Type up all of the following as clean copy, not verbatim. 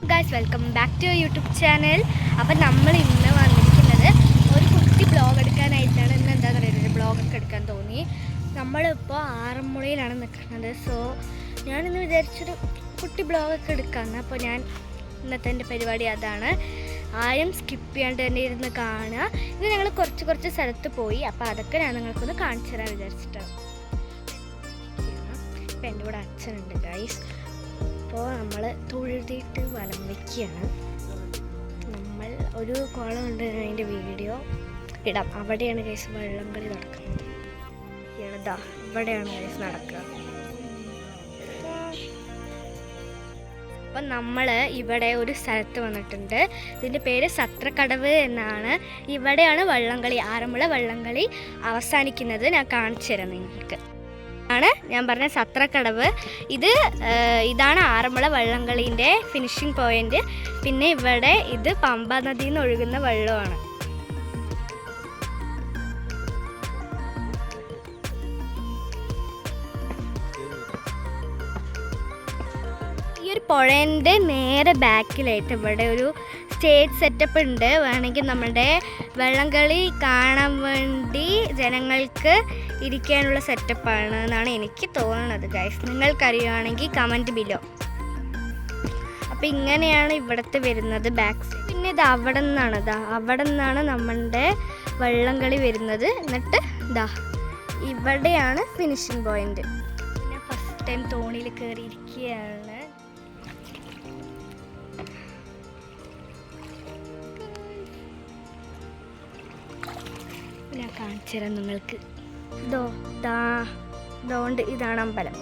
Guys welcome back to YouTube channel. അപ്പം നമ്മൾ ഇന്ന് വന്നിരിക്കുന്നത് ഒരു കുട്ടി ബ്ലോഗ് എടുക്കാനായിട്ടാണ്. ഇന്ന് എന്താണെന്ന് അറിയുന്നത്, ബ്ലോഗൊക്കെ എടുക്കാൻ തോന്നി. നമ്മളിപ്പോൾ ആറന്മുളയിലാണ് നിൽക്കുന്നത്. സോ ഞാനിന്ന് വിചാരിച്ചൊരു കുട്ടി ബ്ലോഗൊക്കെ എടുക്കാമെന്ന്. അപ്പോൾ ഞാൻ ഇന്നത്തെ എൻ്റെ പരിപാടി അതാണ്. ആരും സ്കിപ്പ് ചെയ്യാണ്ട് തന്നെ ഇരുന്ന് കാണുക. ഇന്ന് ഞങ്ങൾ കുറച്ച് സ്ഥലത്ത് പോയി. അപ്പോൾ അതൊക്കെ ഞാൻ നിങ്ങൾക്കൊന്ന് കാണിച്ചു തരാൻ വിചാരിച്ചിട്ടാണ്. ഇപ്പം എൻ്റെ കൂടെ അച്ഛനുണ്ട് ഗൈസ്. അപ്പോൾ നമ്മൾ തൊഴുതിയിട്ട് വലം വയ്ക്കുകയാണ്. നമ്മൾ ഒരു കുളം ഉണ്ട്, അതിൻ്റെ വീഡിയോ ഇടാം. അവിടെയാണ് ഗൈസ് വള്ളംകളി നടക്കുന്നത്. ഇതാ ഇവിടെയാണ് ഗൈസ് നടക്കുക. അപ്പം നമ്മൾ ഇവിടെ ഒരു സ്ഥലത്ത് വന്നിട്ടുണ്ട്. ഇതിൻ്റെ പേര് സത്രക്കടവ് എന്നാണ്. ഇവിടെയാണ് വള്ളംകളി, ആറന്മുള വള്ളംകളി അവസാനിക്കുന്നത്. ഞാൻ കാണിച്ചു തരാം നിങ്ങൾക്ക്. ആണ് ഞാൻ പറഞ്ഞ സത്രക്കടവ്. ഇതാണ് ആറന്മുള വള്ളംകളീൻ്റെ ഫിനിഷിംഗ് പോയിന്റ്. പിന്നെ ഇവിടെ ഇത് പമ്പ നദിയിൽ നിന്ന് ഒഴുകുന്ന വെള്ളമാണ്. ഈ ഒരു പുഴേൻ്റെ നേരെ ബാക്കിലായിട്ട് ഇവിടെ ഒരു സ്റ്റേജ് സെറ്റപ്പ് ഉണ്ട്. വേണമെങ്കിൽ നമ്മുടെ വള്ളംകളി കാണാൻ വേണ്ടി ജനങ്ങൾക്ക് ഇരിക്കാനുള്ള സെറ്റപ്പാണ് എന്നാണ് എനിക്ക് തോന്നുന്നത് ഗൈസ്. നിങ്ങൾക്കറിയുവാണെങ്കിൽ comment below. അപ്പോൾ ഇങ്ങനെയാണ് ഇവിടുത്തെ വരുന്നത് ബാക്ക് സൈഡ്. പിന്നെ ഇത് അവിടെ നിന്നാണ് നമ്മളുടെ വള്ളംകളി വരുന്നത്. എന്നിട്ട് ഇവിടെയാണ് ഫിനിഷിംഗ് പോയിന്റ്. പിന്നെ ഫസ്റ്റ് ടൈം തോണിയിൽ കയറിയിരിക്കുകയാണ്. ഞാൻ കാണിച്ചു തരാം നിങ്ങൾക്ക്. ഇതാണ് അമ്പലം.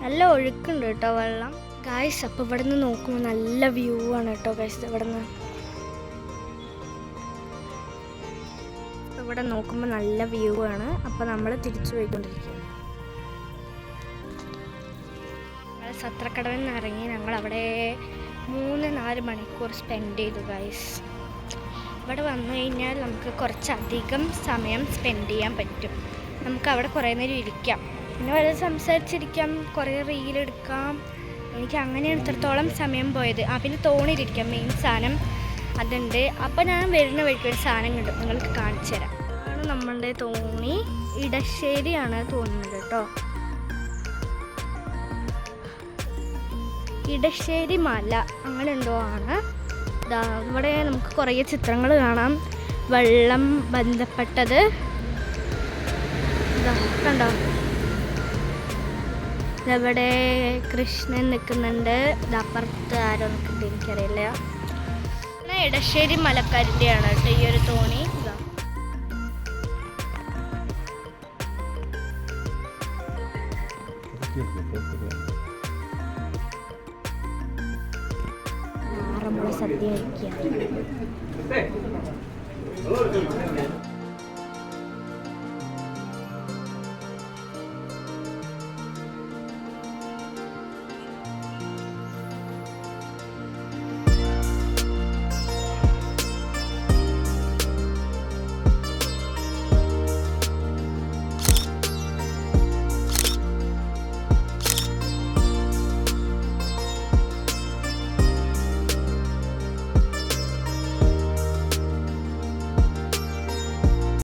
നല്ല ഒഴുക്കുണ്ട് കേട്ടോ വെള്ളം ഗായ്സ്. അപ്പോൾ ഇവിടെ നിന്ന് നോക്കുമ്പോൾ നല്ല വ്യൂ ആണ് കേട്ടോ ഗായ്സ്. ഇവിടെ നോക്കുമ്പോൾ നല്ല വ്യൂ ആണ്. അപ്പോൾ നമ്മൾ തിരിച്ചു പോയിക്കൊണ്ടിരിക്കുകയാണ്. സത്രക്കടവിൽ നിന്ന് ഇറങ്ങി ഞങ്ങൾ അവിടെ 3-4 മണിക്കൂർ സ്പെൻഡ് ചെയ്തു ഗൈസ്. ഇവിടെ വന്നു കഴിഞ്ഞാൽ നമുക്ക് കുറച്ചധികം സമയം സ്പെൻഡ് ചെയ്യാൻ പറ്റും. നമുക്ക് അവിടെ കുറേ നേരം ഇരിക്കാം, പിന്നെ വളരെ സംസാരിച്ചിരിക്കാം, കുറേ റീലെടുക്കാം. എനിക്ക് അങ്ങനെയാണ് ഇത്രത്തോളം സമയം പോയത്. പിന്നെ തോണിയിലിരിക്കാം, മെയിൻ സാധനം അതുണ്ട്. അപ്പോൾ ഞാൻ വരുന്ന വഴിക്ക് ഒരു സാധനം കിട്ടും, നിങ്ങൾക്ക് കാണിച്ചു തരാം. ആണ് നമ്മളുടെ തോണി. ഇടശ്ശേരിയാണ് തോന്നുന്നത് കേട്ടോ. ഇടശ്ശേരി മല അങ്ങനെ എന്തോ ആണ്. ഇവിടെ നമുക്ക് കുറേ ചിത്രങ്ങൾ കാണാം, വെള്ളം ബന്ധപ്പെട്ടത്. കണ്ടോ, ഇവിടെ കൃഷ്ണൻ നിൽക്കുന്നുണ്ട്. അപ്പുറത്ത് ആരോ നിൽക്കുന്നുണ്ട്, എനിക്കറിയില്ല. പിന്നെ ഇടശ്ശേരി മലക്കാരിൻ്റെയാണ് കേട്ടോ ഈ ഒരു തോണി. ആറന്മുള സദ്യ കഴിക്കുക.